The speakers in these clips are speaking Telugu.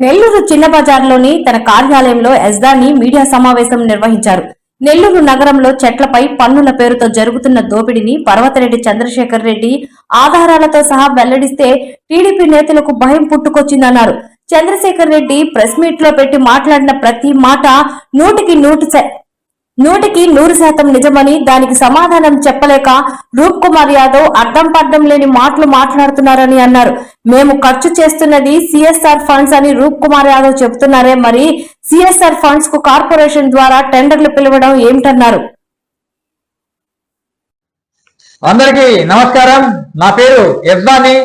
నెల్లూరు చిన్న బజార్లోని తన కార్యాలయంలో ఎస్దాని మీడియా సమావేశం నిర్వహించారు. నెల్లూరు నగరంలో చెట్లపై పన్నుల పేరుతో జరుగుతున్న దోపిడీని పర్వతరెడ్డి చంద్రశేఖర్ రెడ్డి ఆధారాలతో సహా వెల్లడిస్తే టీడీపీ నేతలకు భయం పుట్టుకొచ్చిందన్నారు. చంద్రశేఖర్ రెడ్డి ప్రెస్ మీట్ లో పెట్టి మాట్లాడిన ప్రతి మాట నూటికి 100% నిజమని, దానికి సమాధానం చెప్పలేక రూప్ కుమార్ యాదవ్ అర్థం పర్థం లేని మాటలు మాట్లాడుతున్నారని అన్నారు. మేము ఖర్చు చేస్తున్నది సిఎస్ఆర్ ఫండ్స్ అని రూప్ కుమార్ యాదవ్ చెబుతున్నారే, మరి సిఎస్ఆర్ ఫండ్స్ కు కార్పొరేషన్ ద్వారా టెండర్లు పిలవడం ఏమిటన్నారు. అందరికీ నమస్కారం. నా పేరు ఎస్దాని,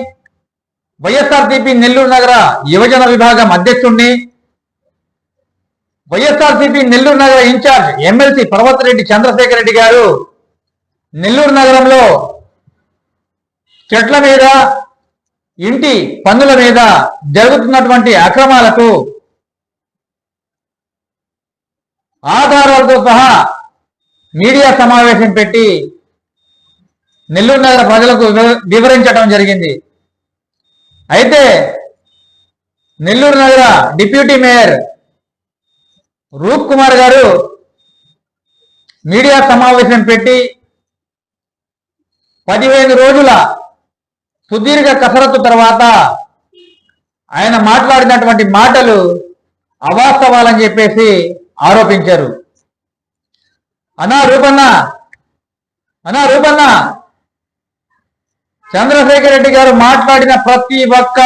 వైఎస్ఆర్సీపీ నెల్లూరు నగర యువజన విభాగం అధ్యక్షుడిని. వైఎస్ఆర్సీపీ నెల్లూరు నగర ఇన్ఛార్జ్ ఎమ్మెల్సీ పర్వతరెడ్డి చంద్రశేఖర్ రెడ్డి గారు నెల్లూరు నగరంలో చెట్ల మీద, ఇంటి పన్నుల మీద జరుగుతున్నటువంటి అక్రమాలకు ఆధారాలతో సహా మీడియా సమావేశం పెట్టి నెల్లూరు నగర ప్రజలకు వివరించడం జరిగింది. అయితే నెల్లూరు నగర డిప్యూటీ మేయర్ రూప్ కుమార్ గారు మీడియా సమావేశం పెట్టి 15 రోజుల సుదీర్ఘ కసరత్తు తర్వాత ఆయన మాట్లాడినటువంటి మాటలు అవాస్తవాలని చెప్పేసి ఆరోపించారు. అన్నా రూపన్న చంద్రశేఖర్ రెడ్డి గారు మాట్లాడిన ప్రతి ఒక్క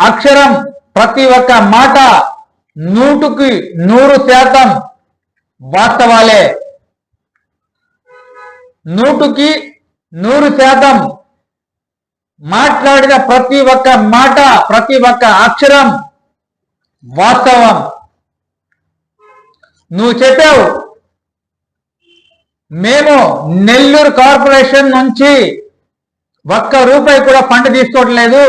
అక్షరం, ప్రతి ఒక్క మాట 100% వాస్తవాలే. 100% మాట్లాడిన ప్రతి ఒక్క మాట, ప్రతి ఒక్క అక్షరం వాస్తవం. నువ్వు చెప్పావు, మేము నెల్లూరు కార్పొరేషన్ నుంచి ₹1 కూడా ఫండ్ తీసుకోవట్లేదు,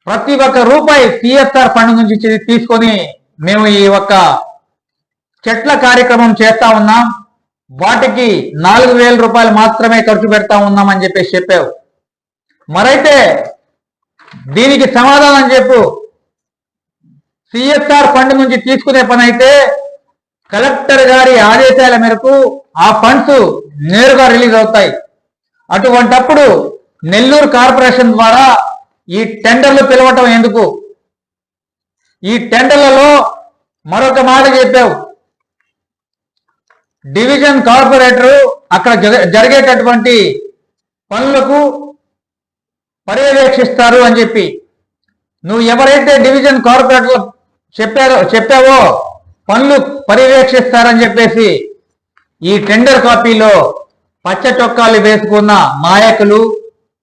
ప్రతి ఒక్క రూపాయి సిఎస్ఆర్ ఫండ్ నుంచి తీసుకొని మేము ఈ ఒక్క చెట్ల కార్యక్రమం చేస్తా ఉన్నాం, వాటికి ₹4,000 మాత్రమే ఖర్చు పెడతా ఉన్నామని చెప్పేసి చెప్పావు. మరైతే దీనికి సమాధానం చెప్పు. సిఎస్ఆర్ ఫండ్ నుంచి తీసుకునే పని అయితే కలెక్టర్ గారి ఆదేశాల మేరకు ఆ ఫండ్స్ నేరుగా రిలీజ్ అవుతాయి. అటువంటప్పుడు నెల్లూరు కార్పొరేషన్ ద్వారా ఈ టెండర్లు పిలవటం ఎందుకు? ఈ టెండర్లలో మరొక మాట చెప్పావు, డివిజన్ కార్పొరేటర్ అక్కడ జరిగేటటువంటి పనులకు పర్యవేక్షిస్తారు అని చెప్పి. నువ్వు ఎవరైతే డివిజన్ కార్పొరేటర్ చెప్పావో పనులు పర్యవేక్షిస్తారని చెప్పేసి ఈ టెండర్ కాపీలో పచ్చ చొక్కాలు వేసుకున్న నాయకులు,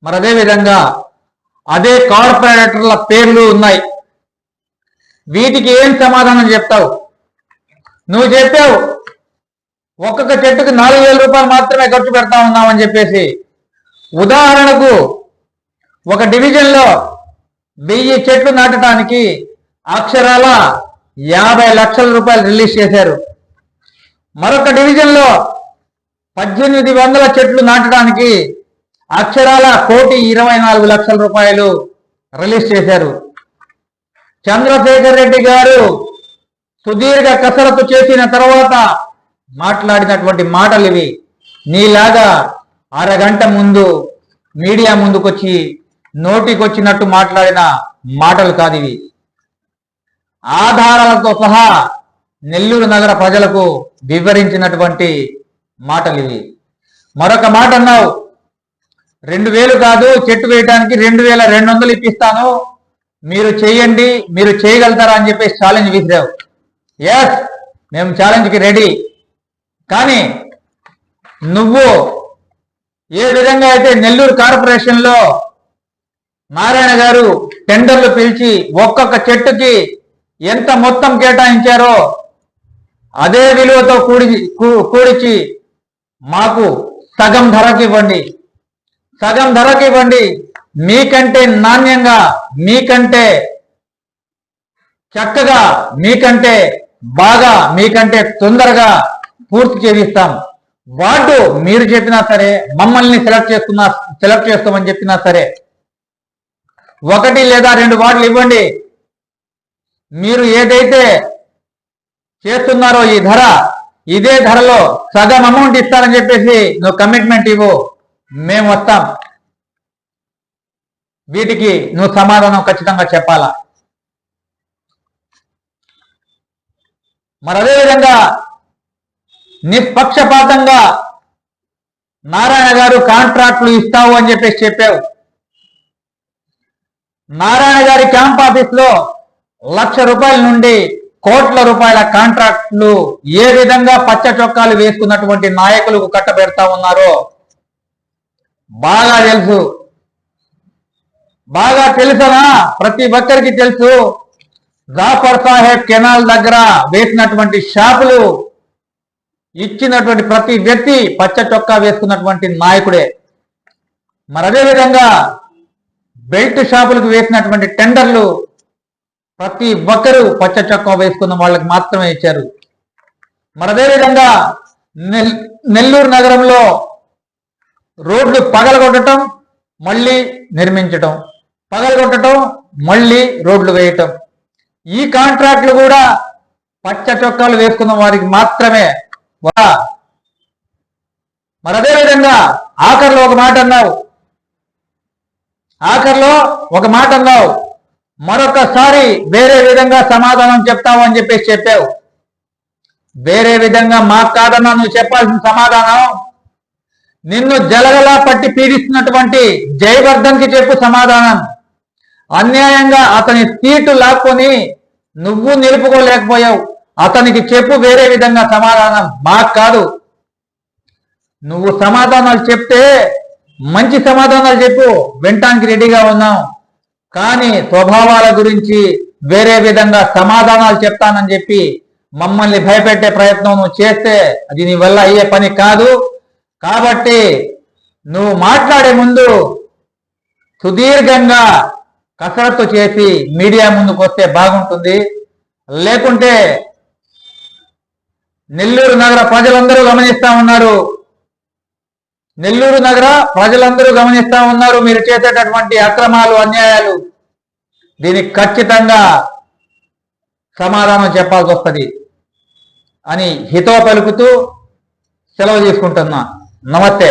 మరి అదే విధంగా అదే కార్పొరేటర్ల పేర్లు ఉన్నాయి. వీటికి ఏం సమాధానం చెప్తావు? నువ్వు చెప్పావు ఒక్కొక్క చెట్టుకు ₹4,000 మాత్రమే ఖర్చు పెడతా ఉన్నామని చెప్పేసి. ఉదాహరణకు ఒక డివిజన్లో 1000 చెట్లు నాటడానికి అక్షరాల ₹50 లక్షల రిలీజ్ చేశారు. మరొక డివిజన్లో 1800 చెట్లు నాటడానికి అక్షరాల ₹1,24,00,000 రిలీజ్ చేశారు. చంద్రశేఖర్ రెడ్డి గారు సుదీర్ఘ కసరత్తు చేసిన తర్వాత మాట్లాడినటువంటి మాటలు ఇవి. నీలాగా అరగంట ముందు మీడియా ముందుకొచ్చి నోటికొచ్చినట్టు మాట్లాడిన మాటలు కాదు ఇవి. ఆధారాలతో సహా నెల్లూరు నగర ప్రజలకు వివరించినటువంటి మాటలు ఇవి. మరొక మాట అన్నావు, 2,000 కాదు చెట్టు వేయడానికి 2,200 ఇప్పిస్తాను, మీరు చేయండి, మీరు చేయగలుగుతారా అని చెప్పేసి ఛాలెంజ్ విసిరావు. ఎస్, మేము ఛాలెంజ్కి రెడీ. కానీ నువ్వు ఏ విధంగా అయితే నెల్లూరు కార్పొరేషన్లో నారాయణ గారు టెండర్లు పిలిచి ఒక్కొక్క చెట్టుకి ఎంత మొత్తం కేటాయించారో అదే విలువతో కూడిచి మాకు సగం ధరకు ఇవ్వండి, మీకంటే నాణ్యంగా, మీకంటే చక్కగా, మీకంటే బాగా, మీకంటే తొందరగా పూర్తి చేయిస్తాం. వార్డు మీరు చెప్పినా సరే, మమ్మల్ని సెలెక్ట్ చేసుకోమని చెప్పినా సరే 1 లేదా 2 వార్డులు ఇవ్వండి, మీరు ఏదైతే చేస్తున్నారో ఈ ధర, ఇదే ధరలో సగం అమౌంట్ ఇస్తారని చెప్పేసి నువ్వు కమిట్మెంట్ ఇవ్వు, మేము వస్తాం. వీటికి నువ్వు సమాధానం ఖచ్చితంగా చెప్పాలా. మరి అదేవిధంగా నిష్పక్షపాతంగా నారాయణ గారు కాంట్రాక్టులు ఇస్తావు అని చెప్పేసి చెప్పావు. నారాయణ గారి క్యాంప్ ఆఫీస్ లో ₹1,00,000 నుండి కోట్ల రూపాయల కాంట్రాక్టులు ఏ విధంగా పచ్చ చొక్కాలు వేసుకున్నటువంటి నాయకులకు కట్టబెడతా ఉన్నారో బాగా తెలుసు. బాగా తెలుసనా? ప్రతి ఒక్కరికి తెలుసు. జాఫర్ సాహెబ్ కెనాల్ దగ్గర వేసినటువంటి షాపులు ఇచ్చినటువంటి ప్రతి వ్యక్తి పచ్చ చొక్కా వేసుకున్నటువంటి నాయకుడే. మరి అదేవిధంగా బెల్ట్ షాపులకు వేసినటువంటి టెండర్లు ప్రతి ఒక్కరూ పచ్చ చొక్కా వేసుకున్న వాళ్ళకి మాత్రమే ఇచ్చారు. మరి అదేవిధంగా నెల్లూరు నగరంలో రోడ్లు పగలగొట్టడం, మళ్ళీ నిర్మించటం, పగలగొట్టడం, మళ్ళీ రోడ్లు వేయటం, ఈ కాంట్రాక్టులు కూడా పచ్చ చొక్కాలు వేసుకున్న వారికి మాత్రమే. మరి అదేవిధంగా ఆఖరిలో ఒక మాట అన్నావు, మరొకసారి వేరే విధంగా సమాధానం చెప్తావు అని చెప్పేసి చెప్పావు. వేరే విధంగా మాకు కాదన్నా నువ్వు చెప్పాల్సిన సమాధానం, నిన్ను జలగలా పట్టి పీడిస్తున్నటువంటి జయవర్ధన్ కి చెప్పు సమాధానం. అన్యాయంగా అతని సీటు లాక్కొని నువ్వు నిలుపుకోలేకపోయావు, అతనికి చెప్పు వేరే విధంగా సమాధానం, మాకు కాదు. నువ్వు సమాధానాలు చెప్తే మంచి సమాధానాలు చెప్పు, వినటానికి రెడీగా ఉన్నాం. కానీ స్వభావాల గురించి వేరే విధంగా సమాధానాలు చెప్తానని చెప్పి మమ్మల్ని భయపెట్టే ప్రయత్నం నువ్వు చేస్తే అది నీ వల్ల అయ్యే పని కాదు. కాబట్టి నువ్వు మాట్లాడే ముందు సుదీర్ఘంగా కసరత్తు చేసి మీడియా ముందుకు వస్తే బాగుంటుంది. లేకుంటే నెల్లూరు నగర ప్రజలందరూ గమనిస్తా ఉన్నారు మీరు చేసేటటువంటి అక్రమాలు, అన్యాయాలు. దీనికి ఖచ్చితంగా సమాధానం చెప్పాల్సి వస్తుంది అని హితవు పలుకుతూ సెలవు తీసుకుంటున్నా. నమస్తే.